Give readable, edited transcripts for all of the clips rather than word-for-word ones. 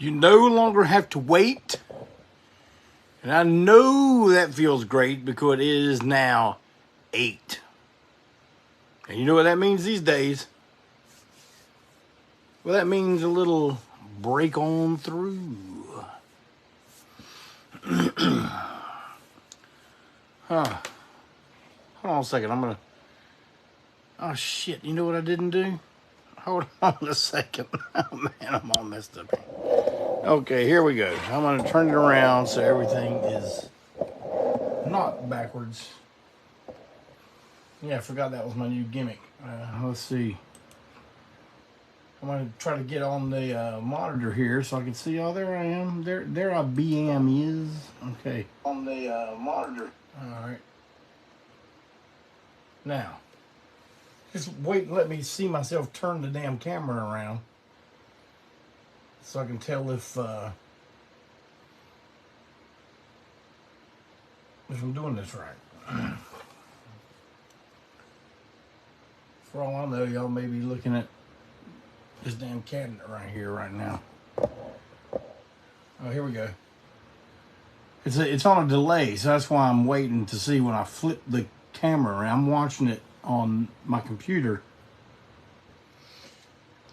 You no longer have to wait. And I know that feels great because it is now 8. And you know what that means these days? Well, that means a little break on through. Huh. Hold on a second. I'm going to... Oh, shit. You know what I didn't do? Hold on a second. Oh, man, I'm all messed up here. Okay, here we go. I'm going to turn it around so everything is not backwards. Yeah, I forgot that was my new gimmick. Let's see. I'm going to try to get on the monitor here so I can see. Oh, there I am. There our BM is. Okay. On the monitor. All right. Now, just wait and let me see myself turn the damn camera around so I can tell if I'm doing this right. For all I know, y'all may be looking at this damn cabinet right here right now. Oh, here we go. It's on a delay, so that's why I'm waiting to see when I flip the camera around. I'm watching it on my computer.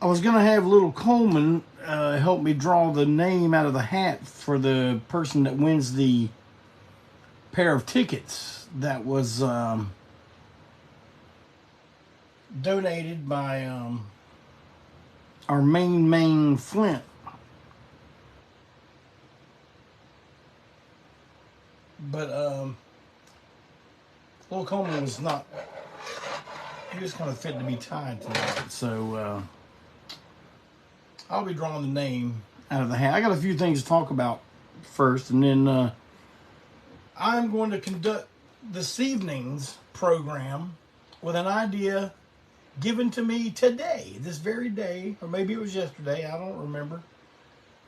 I was gonna have little Coleman help me draw the name out of the hat for the person that wins the pair of tickets that was donated by our main Flint. But little Coleman was not, he was kind of fit to be tied tonight, so I'll be drawing the name out of the hat. I got a few things to talk about first, and then I'm going to conduct this evening's program with an idea given to me today, this very day, or maybe it was yesterday, I don't remember.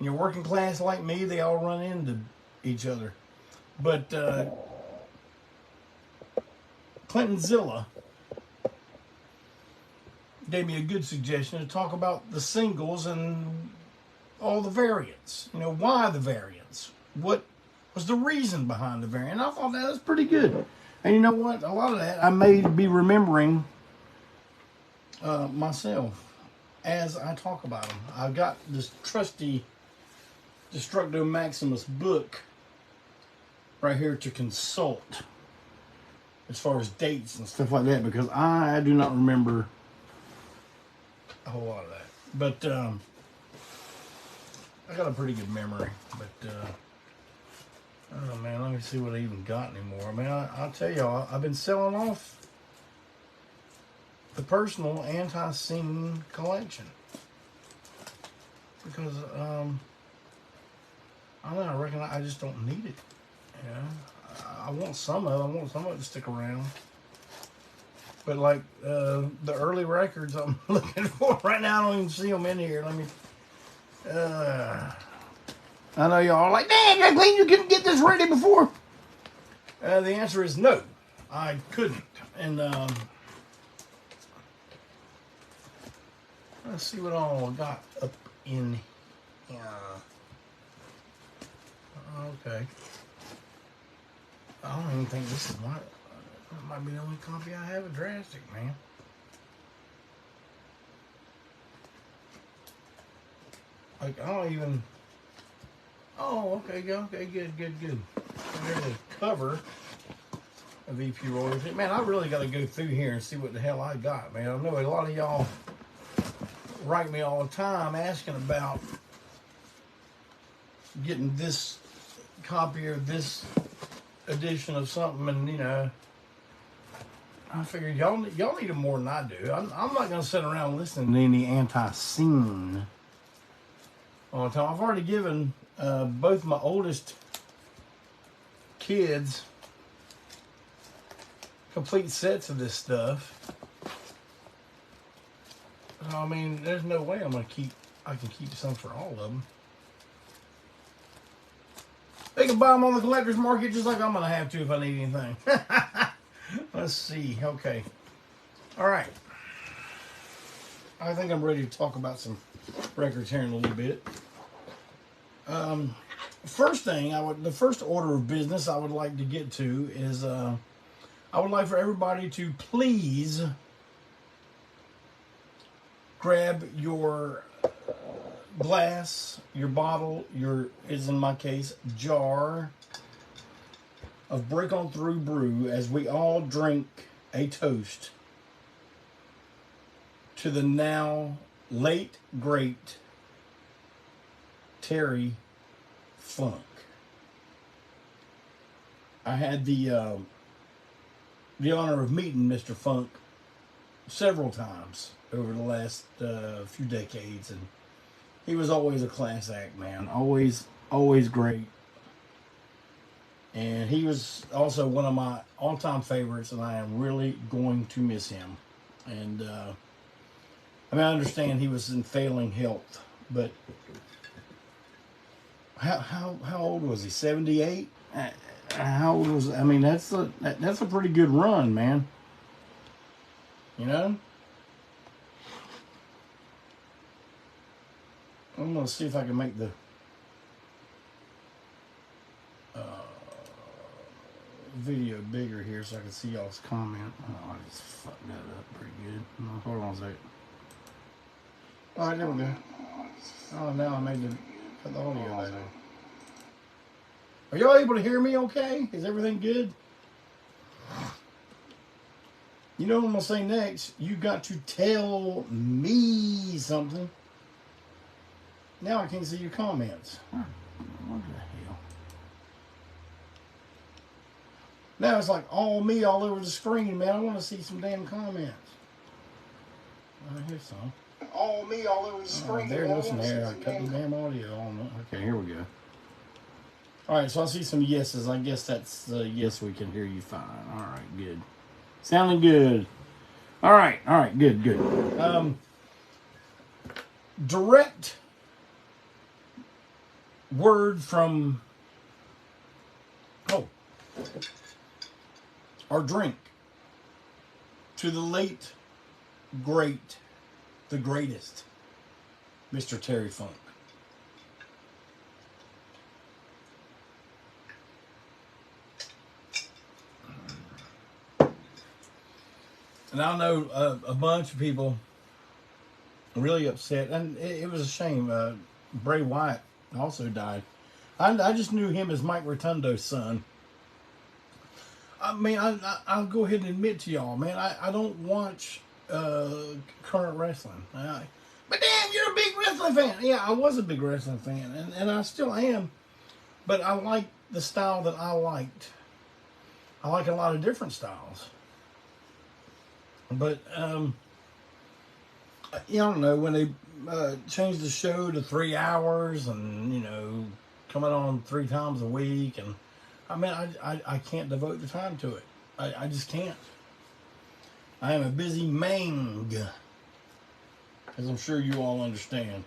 In your working class like me, they all run into each other. But Clinton Zilla gave me a good suggestion to talk about the singles and all the variants. You know, why the variants? What was the reason behind the variant? I thought that was pretty good. And you know what? A lot of that I may be remembering myself as I talk about them. I've got this trusty Destructo Maximus book right here to consult as far as dates and stuff like that, because I do not remember a whole lot of that. But I got a pretty good memory. But oh man, let me see what I even got anymore. I mean, I'll tell y'all, I've been selling off the personal ANTiSEEN collection because I don't know, I reckon I just don't need it. You know, I want some of it. I want some of it to stick around. But like the early records I'm looking for right now, I don't even see them in here. Let me. I know y'all are like, "Dang, Glenn, you couldn't get this ready before." The answer is no, I couldn't. And let's see what all I got up in here. Okay. I don't even think this is my... That might be the only copy I have of Drastic, man. Like, I don't even... Oh, okay, okay, good. There's a cover of EP Royalty. Man, I really got to go through here and see what the hell I got, man. I know a lot of y'all write me all the time asking about getting this copy or this edition of something, and you know, I figured y'all need it more than I do. I'm not gonna sit around listening to any ANTiSEEN all the time. I've already given both my oldest kids complete sets of this stuff. So, I mean, there's no way I can keep some for all of them. They can buy them on the collector's market just like I'm going to have to if I need anything. Let's see. Okay. All right. I think I'm ready to talk about some records here in a little bit. First thing the first order of business I would like to get to is I would like for everybody to please grab your glass, your bottle, is in my case, jar of Break On Through brew as we all drink a toast to the now late great Terry Funk. I had the honor of meeting Mr. Funk several times over the last few decades, and he was always a class act, man. Always great. And he was also one of my all-time favorites, and I am really going to miss him. And I understand he was in failing health, but how old was he? 78? How old was? That's a pretty good run, man. You know. I'm gonna see if I can make the video bigger here so I can see y'all's comment. Oh, I just fucked that up pretty good. Hold on a second. All right, there we go. Oh, now I made put the audio back on. Are y'all able to hear me okay? Is everything good? You know what I'm going to say next? You got to tell me something. Now I can't see your comments. What the hell? Now it's like all me all over the screen, man. I want to see some damn comments. Here's some. All me all over the screen. There it is. There. I cut the damn audio on. Okay, here we go. All right, so I see some yeses. I guess that's yes, we can hear you fine. All right, good. Sounding good. All right, good. Direct word from our drink to the late great, the greatest, Mr. Terry Funk. And I know a bunch of people really upset, and it was a shame. Bray Wyatt also died. I just knew him as Mike Rotundo's son. I'll go ahead and admit to y'all, man, I don't watch current wrestling. But damn, you're a big wrestling fan. Yeah, I was a big wrestling fan, and I still am. But I like the style that I liked. I like a lot of different styles. But, I don't know, when they changed the show to 3 hours and, coming on 3 times a week, and I can't devote the time to it. I just can't. I am a busy man, as I'm sure you all understand.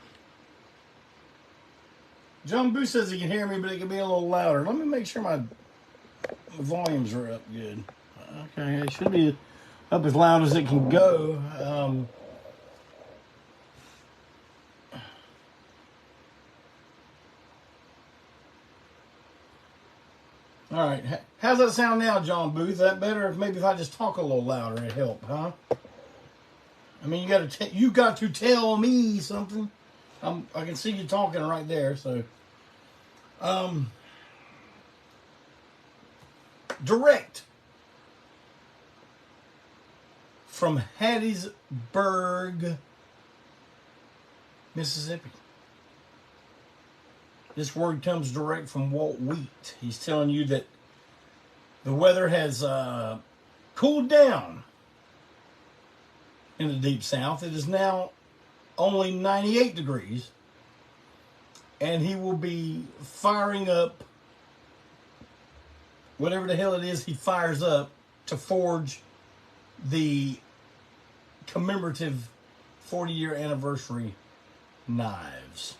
John Boo says he can hear me, but it can be a little louder. Let me make sure my volumes are up good. Okay, it should be up as loud as it can go. All right, how's that sound now, John Booth? Is that better? Maybe if I just talk a little louder, it help, huh? You got to tell me something. I can see you talking right there. So, direct from Hattiesburg, Mississippi. This word comes direct from Walt Wheat. He's telling you that the weather has cooled down in the deep south. It is now only 98 degrees. And he will be firing up whatever the hell it is he fires up to forge the commemorative 40-year anniversary knives.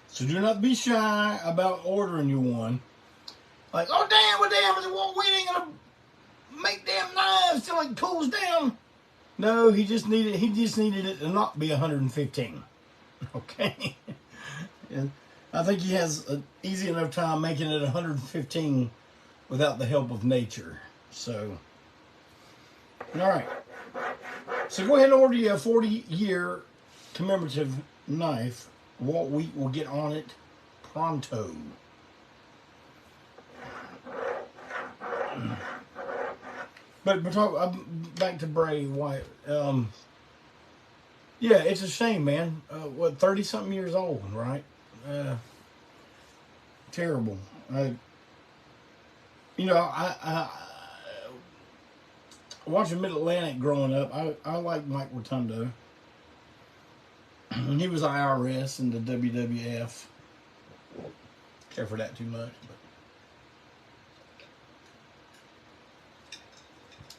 So do not be shy about ordering you one. Like, oh damn, well damn, is it Walt Wheat ain't gonna make damn knives till it cools down? No, he just needed it to not be 115. Okay? I think he has an easy enough time making it 115 without the help of nature. So, all right. So go ahead and order you a 40-year commemorative knife. Walt Wheat will get on it pronto. But back to Bray Wyatt. Yeah, it's a shame, man. 30-something years old, right? Terrible. I watching Mid-Atlantic growing up, I liked Mike Rotundo. He was IRS in the WWF. Care for that too much.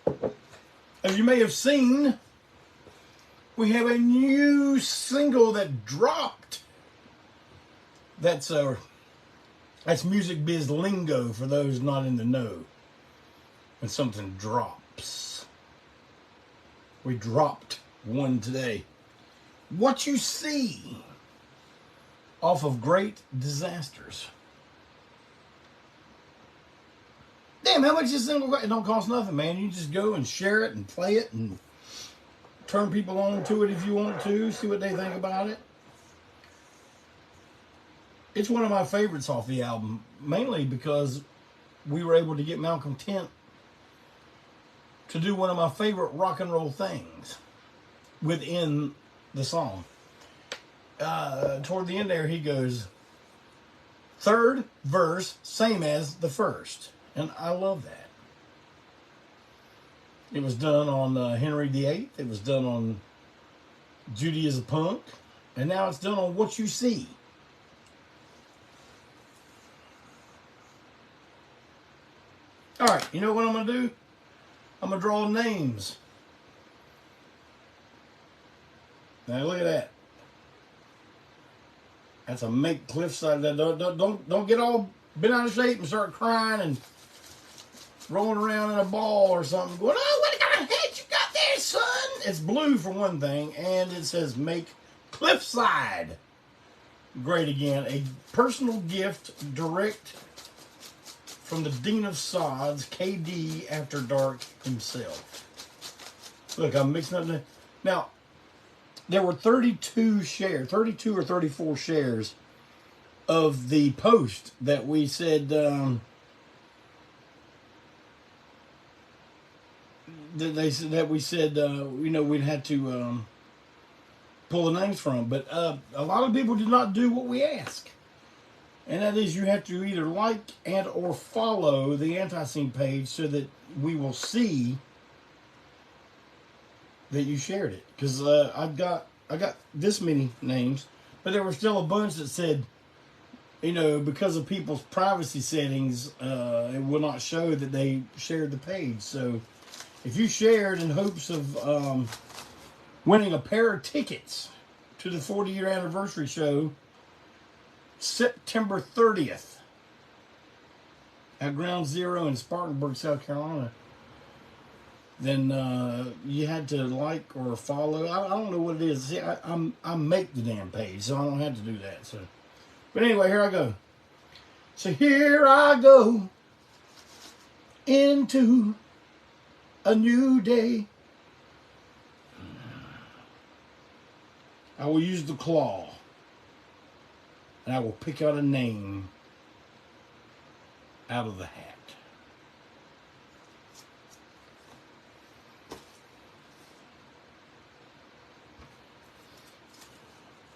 But as you may have seen, we have a new single that dropped. That's music biz lingo for those not in the know. When something drops. We dropped one today. What You See, off of Great Disasters. Damn, how much is this single? It don't cost nothing, man. You just go and share it and play it and turn people on to it if you want to. See what they think about it. It's one of my favorites off the album, mainly because we were able to get Malcolm Tent to do one of my favorite rock and roll things within the song. Toward the end there, he goes, third verse, same as the first. And I love that. It was done on Henry VIII. It was done on Judy is a Punk. And now it's done on What You See. All right, you know what I'm going to do? I'm going to draw names. Now look at that. That's a make cliffside. Don't get all bent out of shape and start crying and rolling around in a ball or something. Going, oh, what kind of head you got there, son? It's blue for one thing, and it says make cliffside great again. A personal gift direct from the Dean of Sods, KD After Dark himself. Look, I'm mixing up the... Now, there were 32 or 34 shares of the post that we said we'd had to pull the names from, but a lot of people did not do what we asked, and that is you have to either like and or follow the ANTiSEEN page so that we will see that you shared it, because I got this many names, but there were still a bunch that said, because of people's privacy settings, it will not show that they shared the page. So if you shared in hopes of winning a pair of tickets to the 40-year anniversary show, September 30th at Ground Zero in Spartanburg, South Carolina, then you had to like or follow. I don't know what it is. See, I make the damn page, so I don't have to do that. So, but anyway, here I go. So here I go into a new day. I will use the claw, and I will pick out a name out of the hat.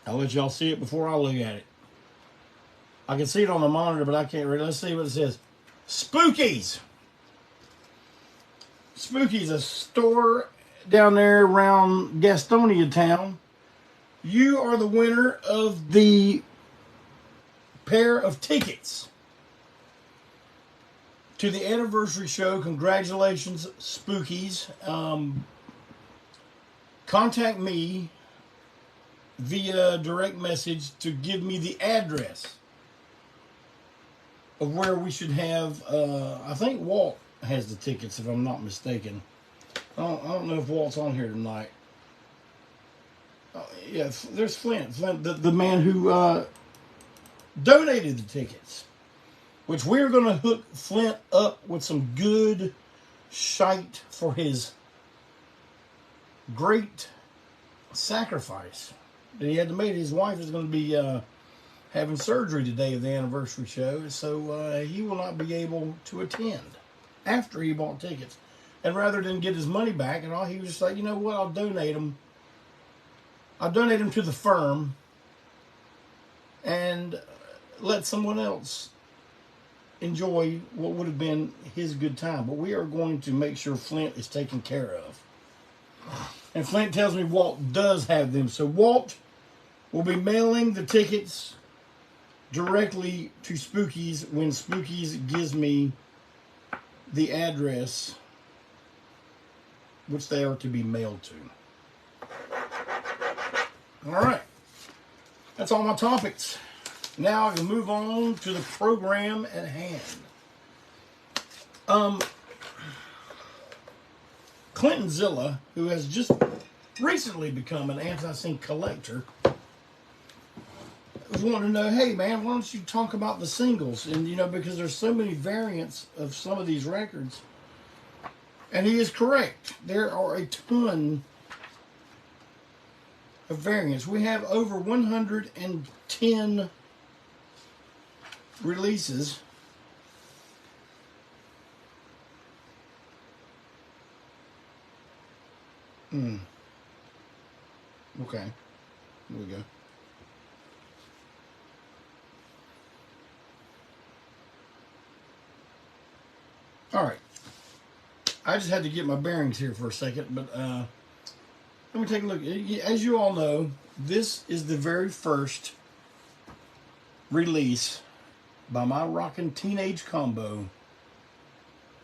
I'll let y'all see it before I look at it. I can see it on the monitor, but I can't read. Let's see what it says. Spookies. Spookies, a store down there around Gastonia town. You are the winner of the pair of tickets to the anniversary show. Congratulations, Spookies. Contact me via direct message to give me the address of where we should have, I think Walt has the tickets, if I'm not mistaken. I don't know if Walt's on here tonight. Yeah, there's Flint. Flint, the man who donated the tickets, which we're going to hook Flint up with some good shite for his great sacrifice that he had to make. His wife is going to be having surgery today of the anniversary show, so he will not be able to attend after he bought tickets. And rather than get his money back and all, he was just like, you know what, I'll donate them. I'll donate them to the firm and let someone else enjoy what would have been his good time. But we are going to make sure Flint is taken care of. And Flint tells me Walt does have them. So Walt will be mailing the tickets directly to Spookies when Spookies gives me the address which they are to be mailed to. All right. That's all my topics. Now I can move on to the program at hand. Clinton Zilla, who has just recently become an ANTiSEEN collector, was wanting to know, hey man, why don't you talk about the singles? And you know, because there's so many variants of some of these records. And he is correct. There are a ton of variants. We have over 110 releases. Okay. Here we go. All right. I just had to get my bearings here for a second, but let me take a look. As you all know, this is the very first release by my rockin' teenage combo,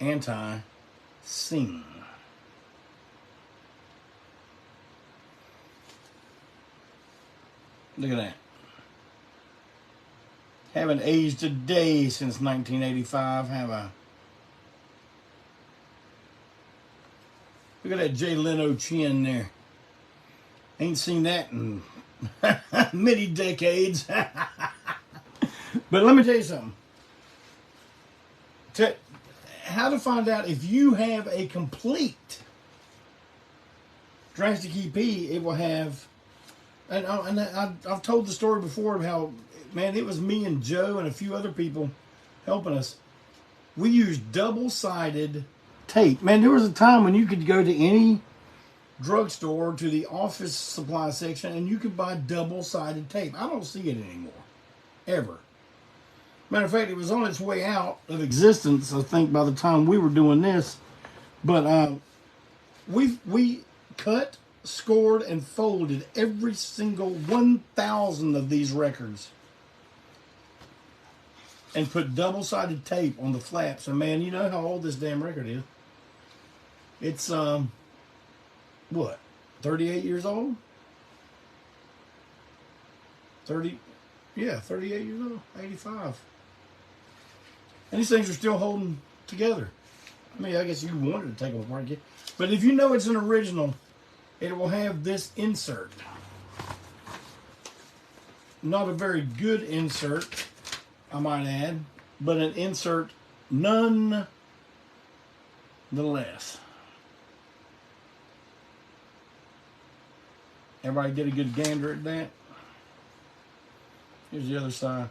ANTiSEEN. Look at that. Haven't aged a day since 1985, have I? Look at that Jay Leno chin there. Ain't seen that in many decades. But let me tell you something. How to find out if you have a complete Drastic EP, it will have... And I've told the story before of how, man, it was me and Joe and a few other people helping us. We used double-sided tape. Man, there was a time when you could go to any drugstore, to the office supply section, and you could buy double-sided tape. I don't see it anymore. Ever. Matter of fact, it was on its way out of existence, I think, by the time we were doing this. But we cut, scored, and folded every single 1,000 of these records and put double-sided tape on the flaps. And man, you know how old this damn record is. It's, what, 38 years old? 38 years old, 85. And these things are still holding together. I mean, I guess you wanted to take them apart again. But if you know it's an original, it will have this insert. Not a very good insert, I might add, but an insert nonetheless. Everybody get a good gander at that? Here's the other side.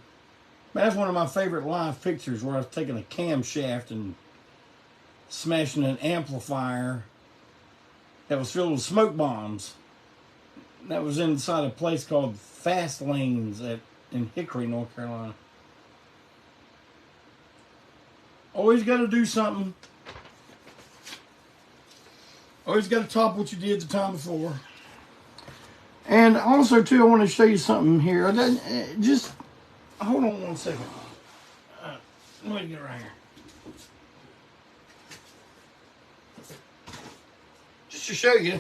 Man, that's one of my favorite live pictures where I was taking a camshaft and smashing an amplifier that was filled with smoke bombs. That was inside a place called Fast Lanes in Hickory, North Carolina. Always got to do something. Always got to top what you did the time before. And also, too, I want to show you something here. Just hold on one second. Let me get right here. Just to show you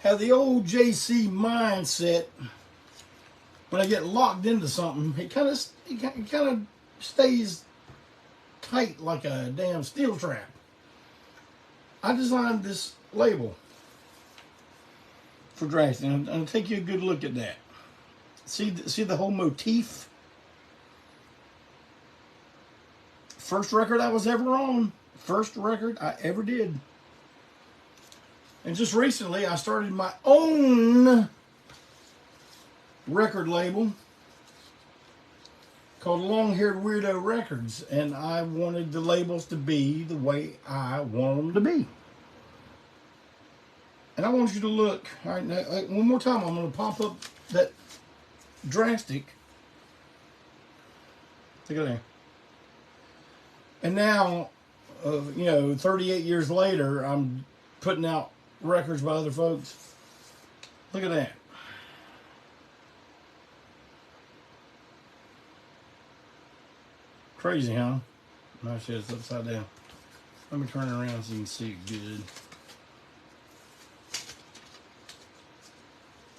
how the old JC mindset, when I get locked into something, it kind of stays tight like a damn steel trap. I designed this label for Drastic. I'm going to take you a good look at that. See the whole motif? First record I was ever on. First record I ever did. And just recently, I started my own record label called Long Haired Weirdo Records. And I wanted the labels to be the way I want them to be. And I want you to look. All right, now, one more time, I'm going to pop up that Drastic. Look at that. And now, 38 years later, I'm putting out records by other folks. Look at that. Crazy, huh? My shit's upside down. Let me turn it around so you can see it good.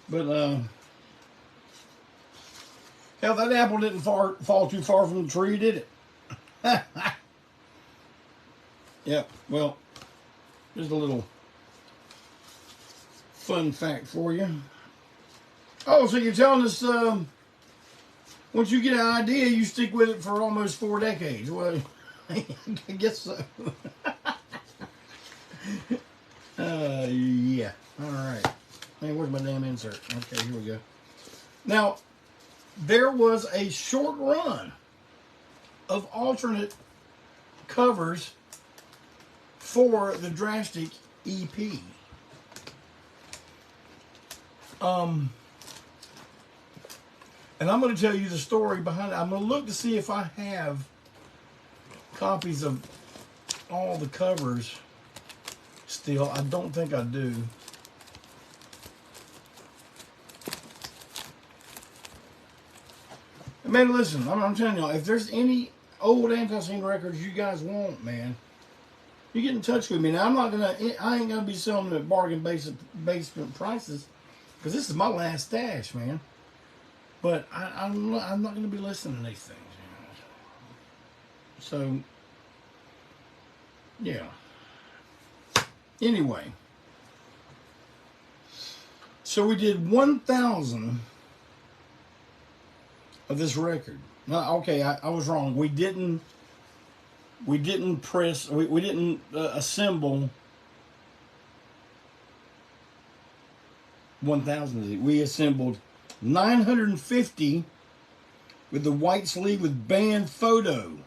But, hell, that apple didn't fall too far from the tree, did it? Yeah, well, there's a little fun fact for you. Oh, so you're telling us once you get an idea, you stick with it for almost 4 decades. Well, I guess so. Yeah. All right. Man, where's my damn insert? Okay, here we go. Now, there was a short run of alternate covers for the Drastic EP. And I'm going to tell you the story behind it. I'm going to look to see if I have copies of all the covers still. I don't think I do. Man, listen, I'm telling y'all, if there's any old ANTiSEEN records you guys want, man, you get in touch with me. Now, I ain't gonna be selling them at bargain basement prices, because this is my last stash, man. But I'm not gonna be listening to these things. So, yeah. Anyway, so we did 1,000 of this record. No, okay, I was wrong. We didn't press. We didn't assemble 1,000. We assembled 950 with the white sleeve with band photo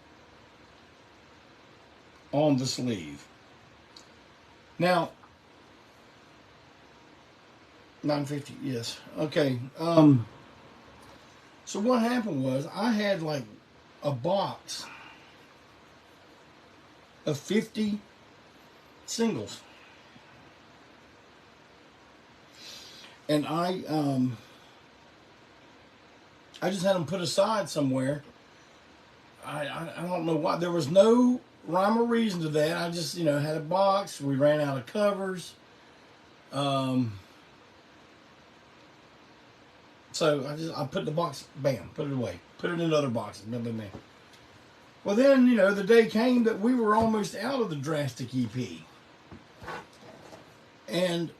on the sleeve. Now, 950. Yes. Okay. So what happened was I had like a box of 50 singles. And I just had them put aside somewhere. I don't know why. There was no rhyme or reason to that. I just, had a box. We ran out of covers. So I put the box, bam, put it away. Put it in other boxes. Bam, bam, bam. Well, then, the day came that we were almost out of the Drastic EP. And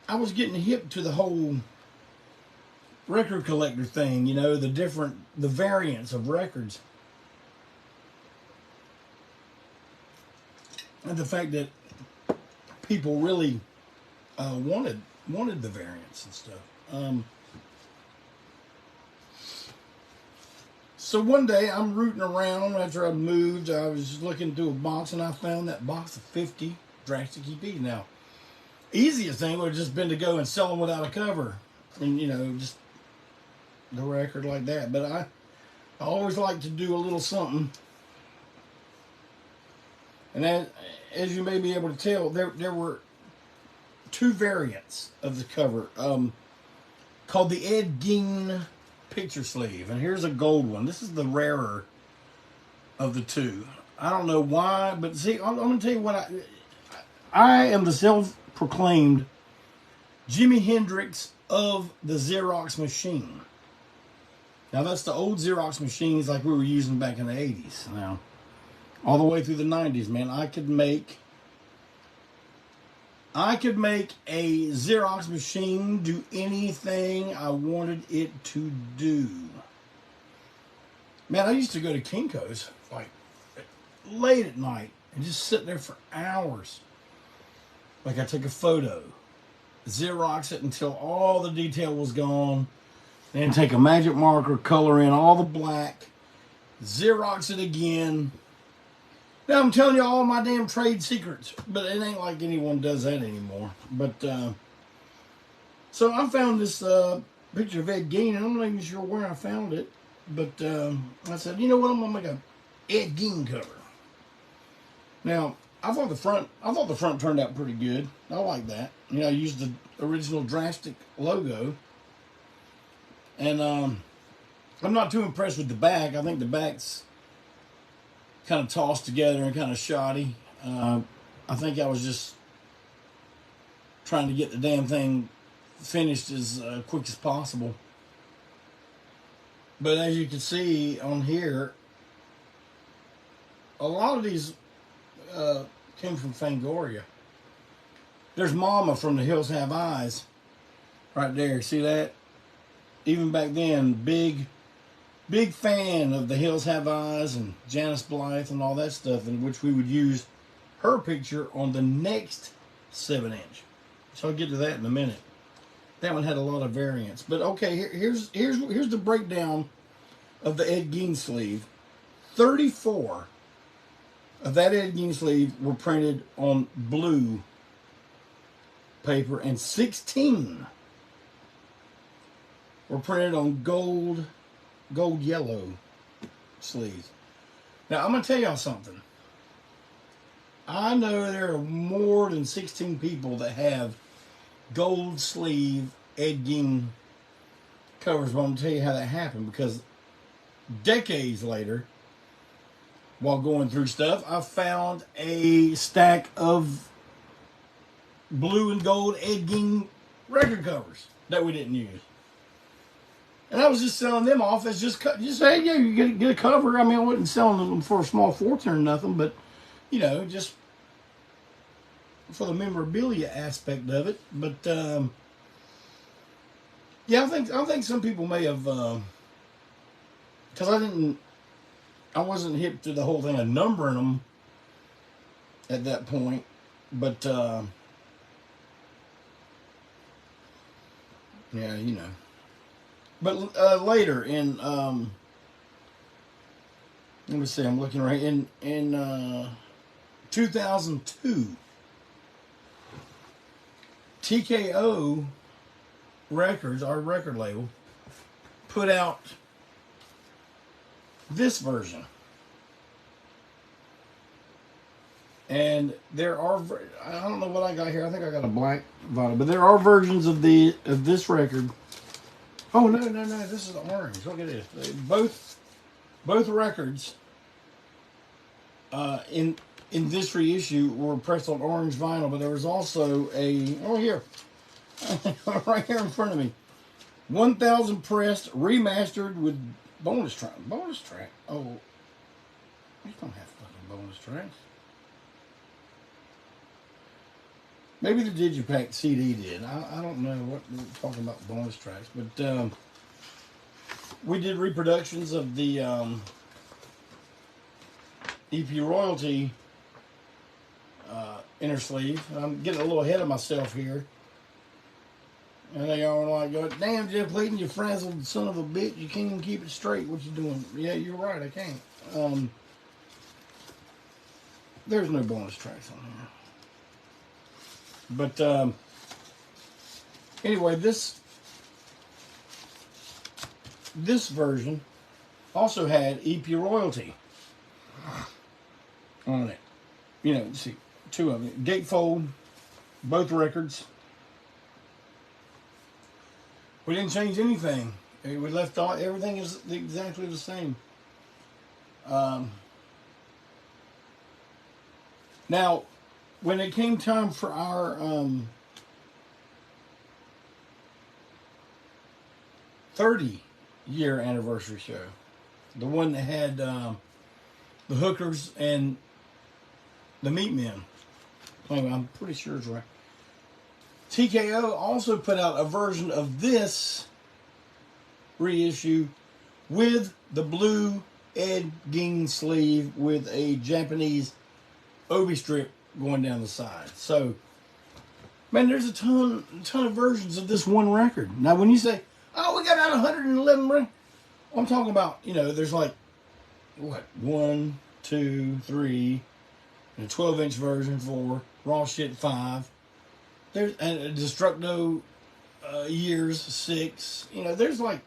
I was getting hip to the whole record collector thing, the variants of records. And the fact that people really wanted the variants and stuff. So one day I'm rooting around after I moved. I was looking through a box and I found that box of 50 Drastic EPs. Now, easiest thing would have just been to go and sell them without a cover, and just the record like that. But I always like to do a little something. And as you may be able to tell, there were 2 variants of the cover, called the Ed Gein picture sleeve, and here's a gold one. This is the rarer of the 2. I don't know why, but see, I'm going to tell you what I am the self-proclaimed Jimi Hendrix of the Xerox machine. Now, that's the old Xerox machines like we were using back in the 80s. Now, all the way through the 90s, man, I could make I could make a Xerox machine do anything I wanted it to do. Man, I used to go to Kinko's like late at night and just sit there for hours. Like I take a photo, Xerox it until all the detail was gone, then take a magic marker, color in all the black, Xerox it again. Now I'm telling you all my damn trade secrets, but it ain't like anyone does that anymore. But so I found this picture of Ed Gein, and I'm not even sure where I found it. But I said, you know what, I'm gonna make a Ed Gein cover. Now I thought the front turned out pretty good. I like that. You know, I used the original Drastic logo, and I'm not too impressed with the back. I think the back's kind of tossed together and kind of shoddy. I think I was just trying to get the damn thing finished as quick as possible. But as you can see on here, a lot of these came from Fangoria. There's Mama from The Hills Have Eyes right there. See that? Even back then, big fan of The Hills Have Eyes and Janice Blythe and all that stuff, in which we would use her picture on the next 7-inch. So I'll get to that in a minute. That one had a lot of variants. But okay, here's the breakdown of the Ed Gein sleeve. 34 of that Ed Gein sleeve were printed on blue paper, and 16 were printed on gold yellow sleeves. Now I'm gonna tell y'all something. I know there are more than 16 people that have gold sleeve Ed Gein covers, but I'm gonna tell you how that happened, because decades later, while going through stuff, I found a stack of blue and gold Ed Gein record covers that we didn't use. And I was just selling them off as just hey, yeah, you get a cover. I mean, I wasn't selling them for a small fortune or nothing, but, you know, just for the memorabilia aspect of it. But yeah, I think some people may have, because I wasn't hip to the whole thing of numbering them at that point. But yeah, you know. But later in let me see, I'm looking right in 2002, TKO Records, our record label, put out this version. And there are, I don't know what I got here. I think I got a black vinyl, but there are versions of this record. Oh no, this is orange. Look at this. Both records in this reissue were pressed on orange vinyl, but there was also here right here in front of me, 1000 pressed, remastered with bonus track. Oh, you don't have fucking bonus tracks. Maybe the Digipack CD did. I don't know what we're talking about bonus tracks, but we did reproductions of the EP Royalty inner sleeve. I'm getting a little ahead of myself here. And they are like, damn, Jeff Clayton, you frazzled son of a bitch. You can't even keep it straight. What you doing? Yeah, you're right, I can't. There's no bonus tracks on here. But anyway, this version also had EP Royalty on it. You know, see, two of them. Gatefold, both records. We didn't change anything. We left all, everything is exactly the same. Now, when it came time for our 30-year anniversary show, the one that had the Hookers and the Meat Men, I'm pretty sure it's right. TKO also put out a version of this reissue with the blue edging sleeve with a Japanese obi strip going down the side. So, man, there's a ton of versions of this one record. Now, when you say, oh, we got out 111 records, I'm talking about, you know, there's like, what, 1, 2, 3, and a 12-inch version 4, Raw Shit 5. There's a Destructo Years 6. You know, there's like,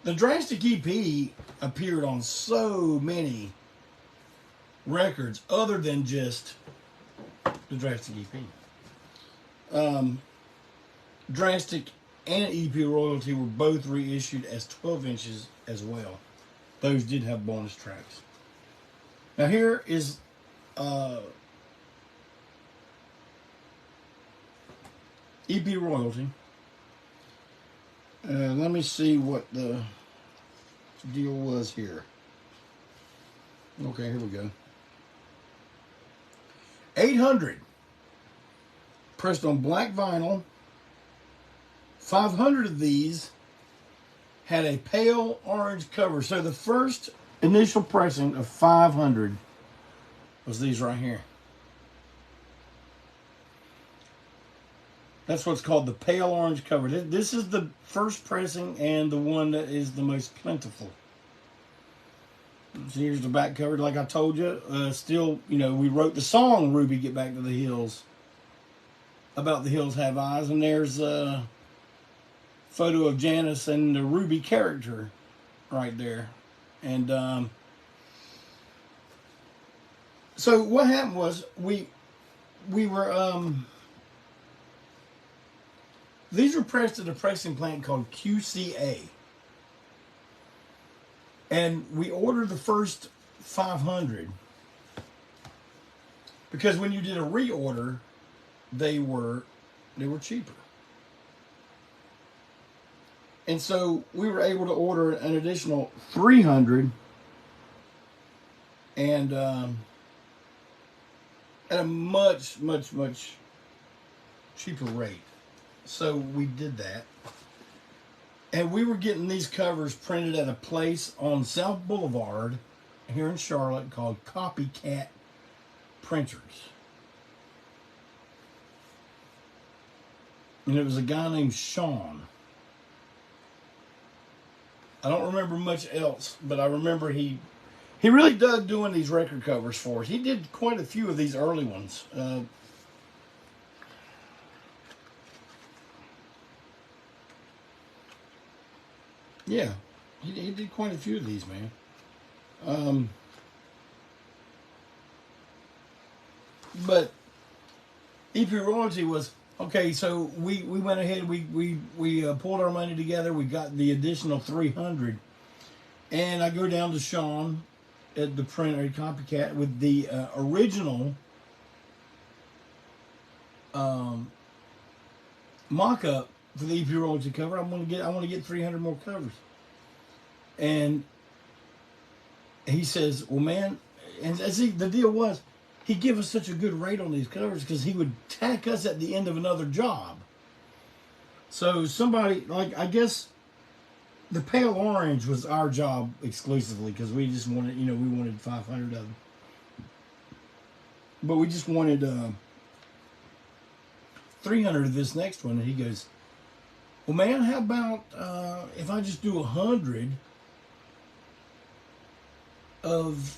the Drastic EP appeared on so many records other than just the Drastic EP. Drastic and EP Royalty were both reissued as 12 inches as well. Those did have bonus tracks. Now here is EP Royalty. Let me see what the deal was here. Okay, here we go. 800 pressed on black vinyl. 500 of these had a pale orange cover. So the first initial pressing of 500 was these right here. That's what's called the pale orange cover. This is the first pressing and the one that is the most plentiful. So here's the back cover. Like I told you, still, you know, we wrote the song Ruby Get Back to the Hills about the hills have eyes. And there's a photo of Janice and the Ruby character right there. And so what happened was we were... these were pressed at a pressing plant called QCA. And we ordered the first 500 because when you did a reorder, they were cheaper. And so we were able to order an additional 300 and at a much cheaper rate. So we did that. And we were getting these covers printed at a place on South Boulevard here in Charlotte called Copycat Printers. And it was a guy named Sean. I don't remember much else, but I remember he really dug doing these record covers for us. He did quite a few of these early ones. Yeah, he did quite a few of these, man. But EP Royalty was, okay, so we went ahead, we pulled our money together, we got the additional 300, and I go down to Sean at the printer, Copycat, with the original mock-up for the EP Royalty cover. I want to get 300 more covers. And he says, well, man, and see, the deal was, he'd give us such a good rate on these covers because he would tack us at the end of another job. So somebody, like, I guess the pale orange was our job exclusively because we just wanted, you know, we wanted 500 of them. But we just wanted 300 of this next one. And he goes, well, man, how about if I just do 100 of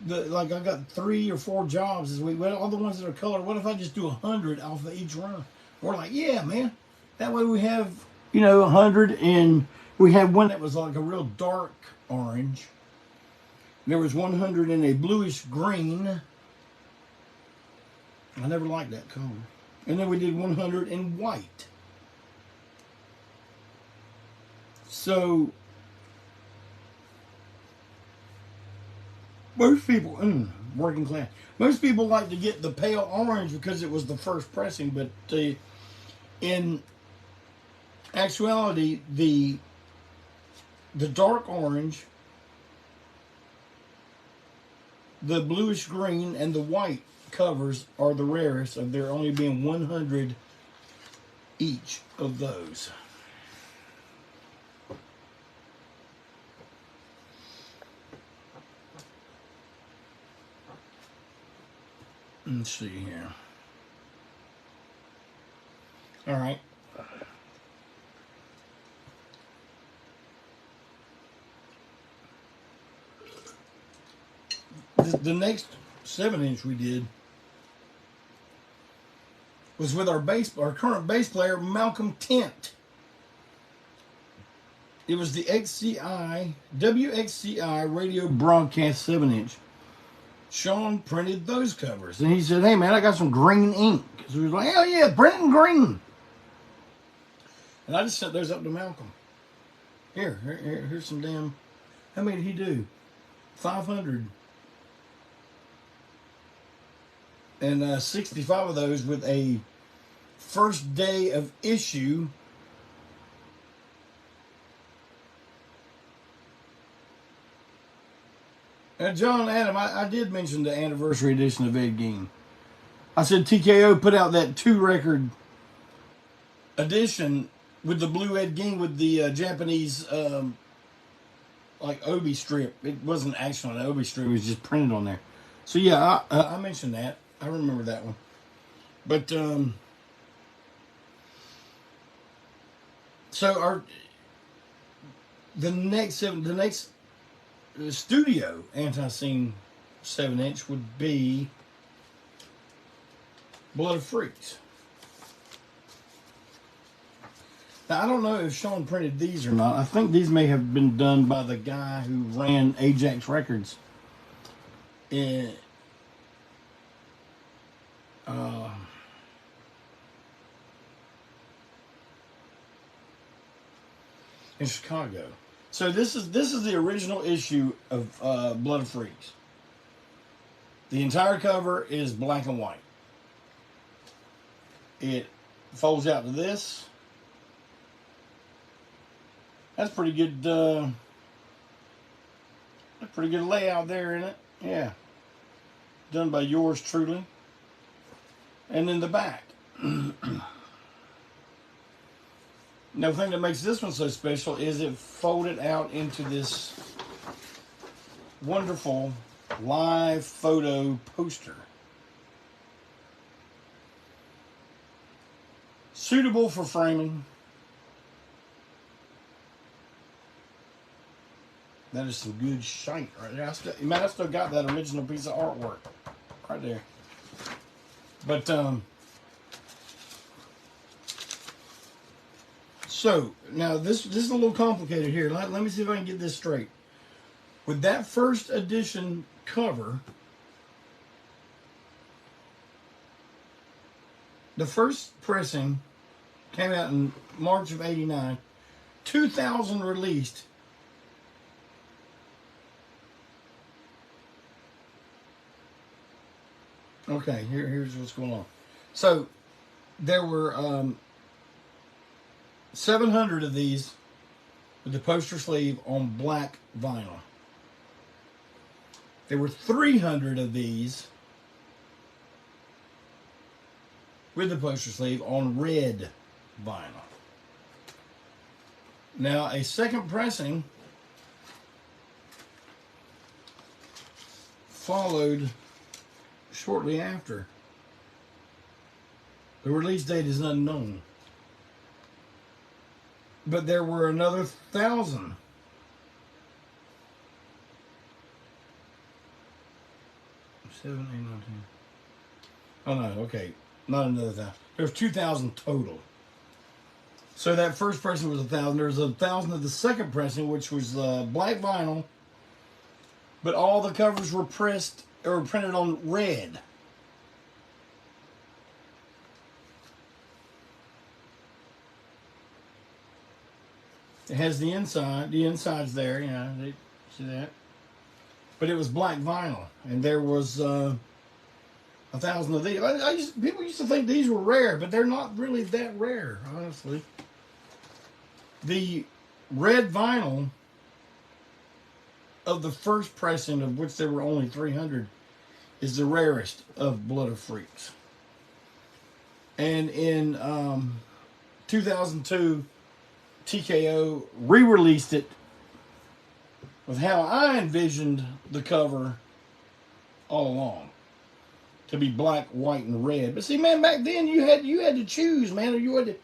the, like, I got 3 or 4 jobs this week. Well, all the ones that are colored, what if I just do 100 off of each run? We're like, yeah, man. That way we have, you know, 100, and we had one that was like a real dark orange. There was 100 in a bluish green. I never liked that color. And then we did 100 in white. So most people, working class, most people like to get the pale orange because it was the first pressing, but in actuality, the dark orange, the bluish green, and the white covers are the rarest, of there only being 100 each of those. Let's see here. All right. The next 7-inch we did was with our current bass player, Malcolm Tent. It was the WXCI radio broadcast 7-inch. Sean printed those covers. And he said, hey man, I got some green ink. So he was like, hell yeah, print in green. And I just sent those up to Malcolm. Here's some damn, how many did he do? 500. And 65 of those with a first day of issue. Now, John Adam, I did mention the anniversary edition of Ed Gein. I said TKO put out that 2-record edition with the blue Ed Gein with the Japanese like obi strip. It wasn't actually an obi strip; it was just printed on there. So yeah, I mentioned that. I remember that one. But so the next studio ANTiSEEN 7-inch would be Blood of Freaks. Now, I don't know if Sean printed these or not. I think these may have been done by the guy who ran Ajax Records in Chicago. So this is the original issue of Blood of Freaks. The entire cover is black and white. It folds out to this. That's pretty good. Pretty good layout there, isn't it? Yeah. Done by yours truly. And then the back. Now, the thing that makes this one so special is it folded out into this wonderful live photo poster. Suitable for framing. That is some good shite right there. I still got that original piece of artwork right there. But, so, now this is a little complicated here. Let me see if I can get this straight. With that first edition cover, the first pressing came out in March of '89. 2000 released. Okay, here's what's going on. So, there were 700 of these with the poster sleeve on black vinyl. There were 300 of these with the poster sleeve on red vinyl. Now, a second pressing followed shortly after. The release date is unknown. But there were another 1,000. 7, 8, 9, 10. Oh no, okay. Not another 1,000. There's 2,000 total. So that first pressing was 1,000. There was 1,000 of the second pressing, which was black vinyl. But all the covers were pressed or printed on red. It has the inside. The inside's there, you know. See that? But it was black vinyl, and there was 1,000 of these. People used to think these were rare, but they're not really that rare, honestly. The red vinyl of the first pressing, of which there were only 300, is the rarest of Blood of Freaks. And in 2002, TKO re-released it with how I envisioned the cover all along, to be black, white, and red. But see, man, back then you had to choose, man. Or you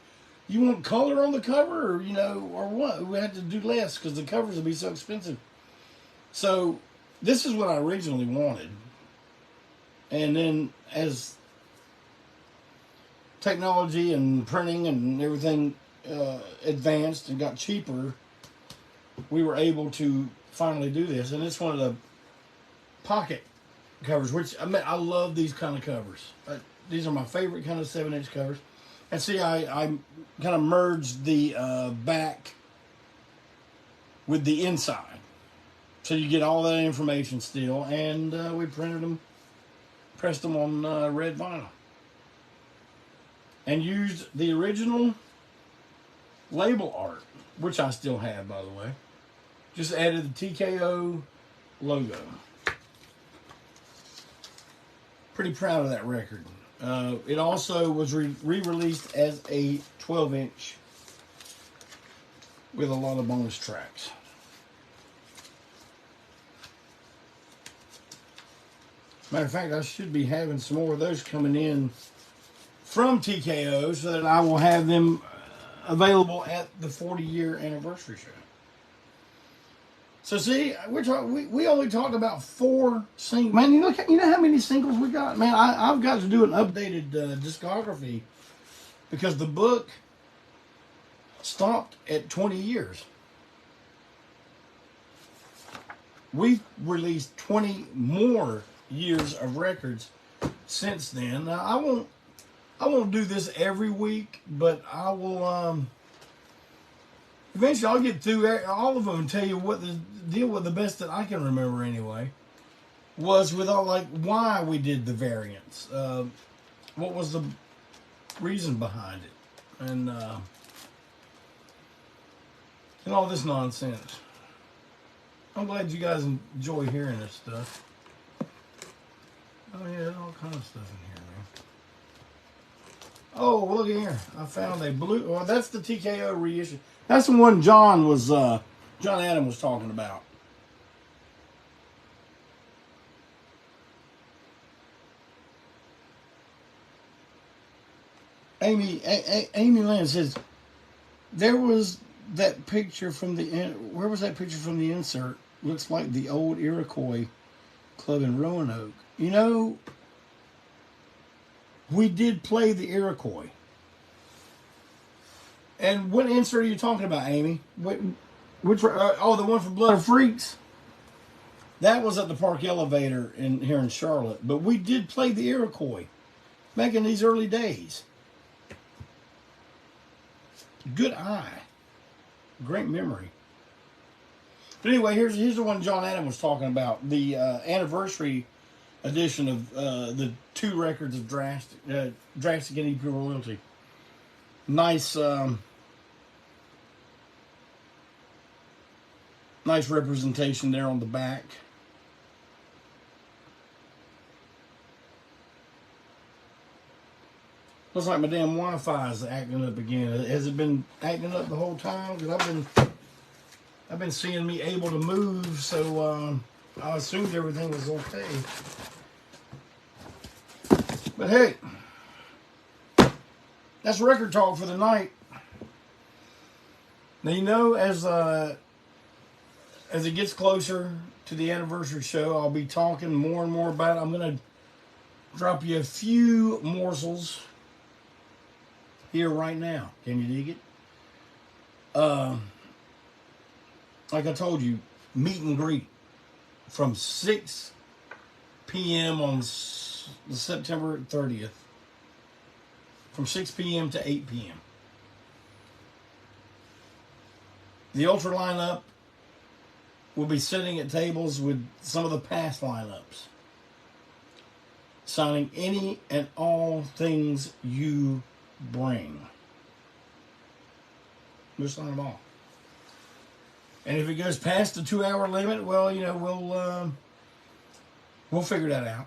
want color on the cover, or or what? We had to do less because the covers would be so expensive. So this is what I originally wanted, and then as technology and printing and everything advanced and got cheaper, we were able to finally do this. And it's one of the pocket covers, which I love these kind of covers. These are my favorite kind of 7-inch covers. And see, I kind of merged the back with the inside, so you get all that information still. And we printed them, pressed them on red vinyl, and used the original label art, which I still have, by the way. Just added the TKO logo. Pretty proud of that record. It also was re-released as a 12-inch with a lot of bonus tracks. Matter of fact, I should be having some more of those coming in from TKO, so that I will have them available at the 40-year anniversary show. So see, we only talk about 4 singles. Man, you know how many singles we got? Man, I've got to do an updated discography, because the book stopped at 20 years. We've released 20 more years of records since then. Now, I won't do this every week, but I will. Eventually, I'll get through all of them and tell you what the deal with the best that I can remember anyway was with all, like, why we did the variants, what was the reason behind it, and all this nonsense. I'm glad you guys enjoy hearing this stuff. Oh yeah, there's all kinds of stuff in here, man. Oh, look here! I found a blue. Well, that's the TKO reissue. That's the one John Adam was talking about. Amy Lynn says, there was that picture from where was that picture from the insert? Looks like the old Iroquois Club in Roanoke. You know, we did play the Iroquois. And what insert are you talking about, Amy? Which the one for Blood of Freaks? That was at the Park Elevator here in Charlotte. But we did play the Iroquois back in these early days. Good eye. Great memory. But anyway, here's the one John Adam was talking about. The anniversary edition of the 2 records of Drastic and Pure Loyalty. Nice, nice representation there on the back. Looks like my damn Wi-Fi is acting up again. Has it been acting up the whole time? Because I've been seeing me able to move, so I assumed everything was okay. But hey, that's record talk for the night. Now, you know, as it gets closer to the anniversary show, I'll be talking more and more about it. I'm going to drop you a few morsels here right now. Can you dig it? Like I told you, meet and greet from 6 p.m. on September 30th. From 6 p.m. to 8 p.m. The Ultra lineup will be sitting at tables with some of the past lineups, signing any and all things you bring. We'll sign them all. And if it goes past the 2-hour limit, well, you know, we'll figure that out.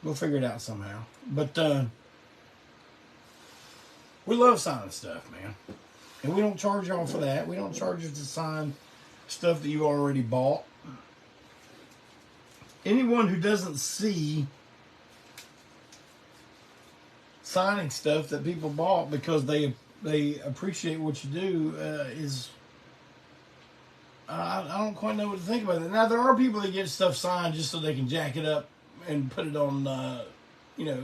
We'll figure it out somehow. But we love signing stuff, man. And we don't charge y'all for that. We don't charge you to sign stuff that you already bought. Anyone who doesn't see signing stuff that people bought because they appreciate what you do is... I don't quite know what to think about it. Now, there are people that get stuff signed just so they can jack it up and put it on, you know,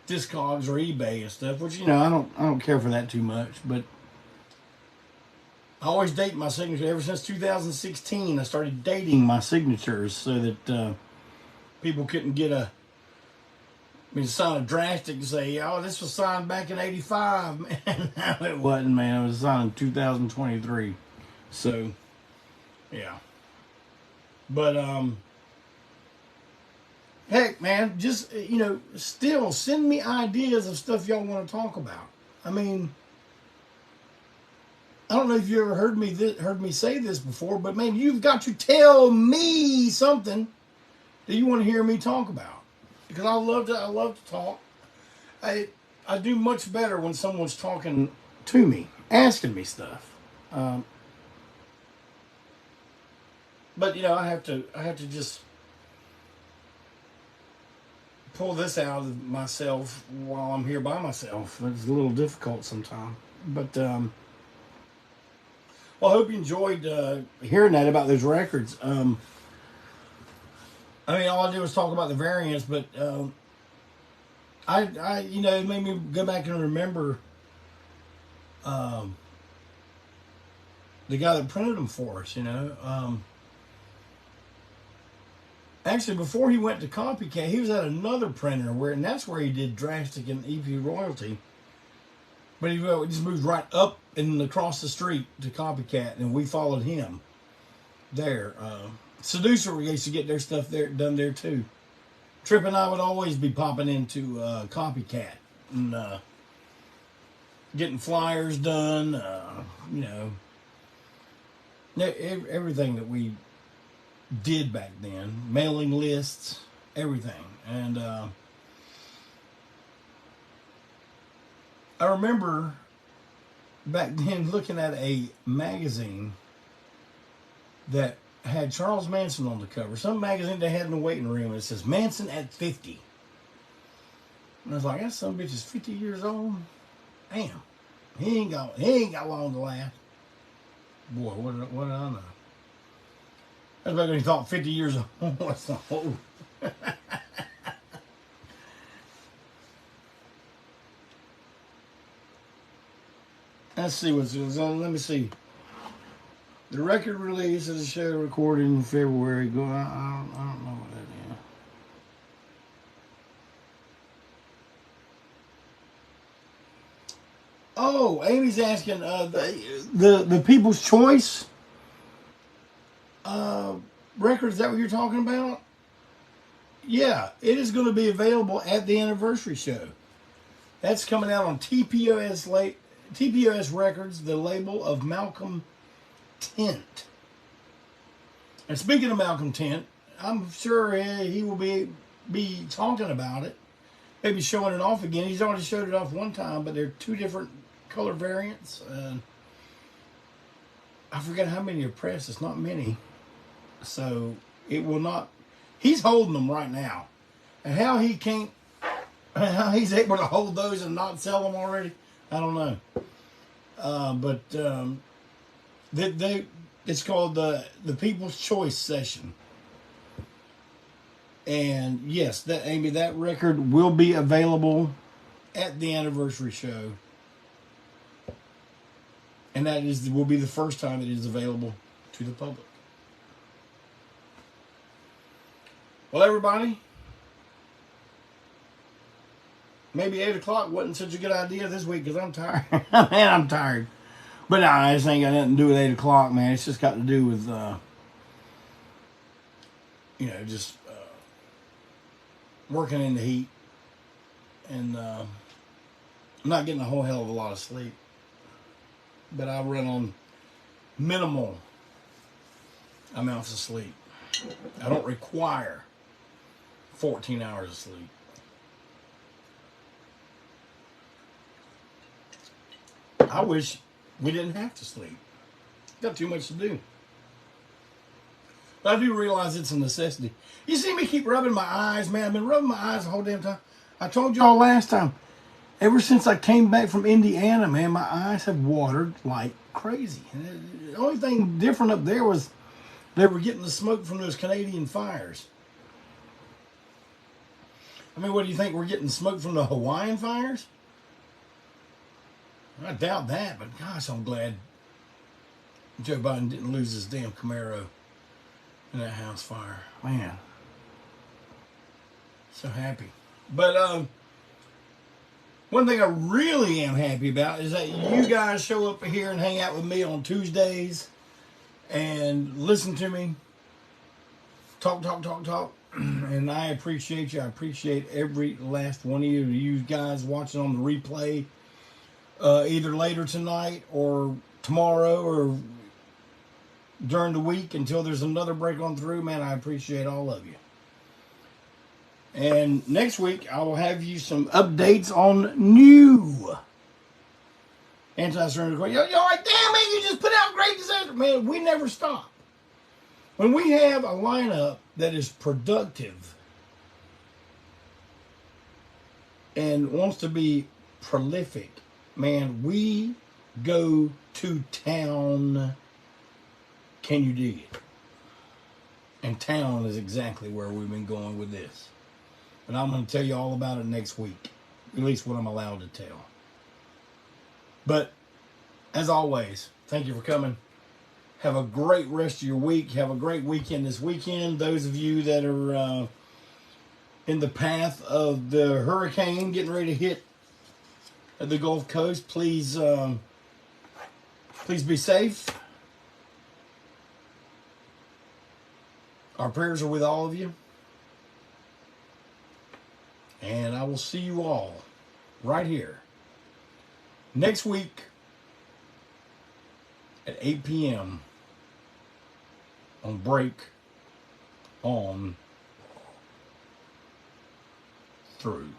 Discogs or eBay and stuff, which, you know, I don't care for that too much. But I always date my signature. Ever since 2016, I started dating my signatures so that people couldn't get sign a drastic and say, oh, this was signed back in 85. Man, no, it wasn't, man. It was signed in 2023. So, yeah. But, heck, man, just, you know, still send me ideas of stuff y'all want to talk about. I mean, I don't know if you ever heard me say this before, but, man, you've got to tell me something that you want to hear me talk about. Because I love to talk. I do much better when someone's talking to me, asking me stuff. But, you know, I have to just pull this out of myself while I'm here by myself. It's a little difficult sometimes. But, well, I hope you enjoyed hearing that about those records. I mean, all I did was talk about the variants, but I you know, it made me go back and remember the guy that printed them for us, you know. Actually, before he went to Copycat, he was at another printer, and that's where he did Drastic and EP Royalty. But he just moved right up and across the street to Copycat, and we followed him there. Seducer, we used to get their stuff there done there too. Trip and I would always be popping into Copycat and getting flyers done. You know, everything that we did back then, mailing lists, everything. And I remember back then looking at a magazine that had Charles Manson on the cover. Some magazine they had in the waiting room, and it says Manson at 50. And I was like, that son bitch is 50 years old. Damn, he ain't got long to last. Boy, what did I know? That's back when he thought 50 years old was old. Let's see what's on. Let me see. The record release is a show recorded in February. I don't know what that is. Oh, Amy's asking the People's Choice record. Is that what you're talking about? Yeah, it is going to be available at the anniversary show. That's coming out on TPOS Records, the label of Malcolm Tent. And speaking of Malcolm Tent, I'm sure he will be talking about it, maybe showing it off again. He's already showed it off one time, but they're two different color variants. I forget how many are pressed. It's not many, so it will not. He's holding them right now, and how he's able to hold those and not sell them already, I don't know. But it's called the People's Choice Session. And yes, that record will be available at the anniversary show. And that will be the first time it is available to the public. Well, everybody, maybe 8 o'clock wasn't such a good idea this week because I'm tired. Man, I'm tired. But nah, this ain't got nothing to do with 8 o'clock, man. It's just got to do with, you know, just working in the heat. And I'm not getting a whole hell of a lot of sleep. But I run on minimal amounts of sleep. I don't require 14 hours of sleep. I wish we didn't have to sleep. Got too much to do. But I do realize it's a necessity. You see me keep rubbing my eyes, man. I've been rubbing my eyes the whole damn time. I told y'all last time, ever since I came back from Indiana, man, my eyes have watered like crazy. And the only thing different up there was they were getting the smoke from those Canadian fires. I mean, what do you think? We're getting smoke from the Hawaiian fires? I doubt that, but gosh, I'm glad Joe Biden didn't lose his damn Camaro in that house fire. Man, so happy. But one thing I really am happy about is that you guys show up here and hang out with me on Tuesdays and listen to me talk. And I appreciate you. I appreciate every last one of you guys watching on the replay, either later tonight or tomorrow or during the week until there's another break on through. Man, I appreciate all of you. And next week, I will have you some updates on new anti-surrender. You're like, damn man, you just put out great disaster. Man, we never stop. When we have a lineup that is productive and wants to be prolific, man, we go to town. Can you dig it? And town is exactly where we've been going with this. But I'm going to tell you all about it next week. At least what I'm allowed to tell. But, as always, thank you for coming. Have a great rest of your week. Have a great weekend this weekend. Those of you that are in the path of the hurricane getting ready to hit the Gulf Coast, please be safe. Our prayers are with all of you. And I will see you all right here next week at 8 p.m. on Break On Through.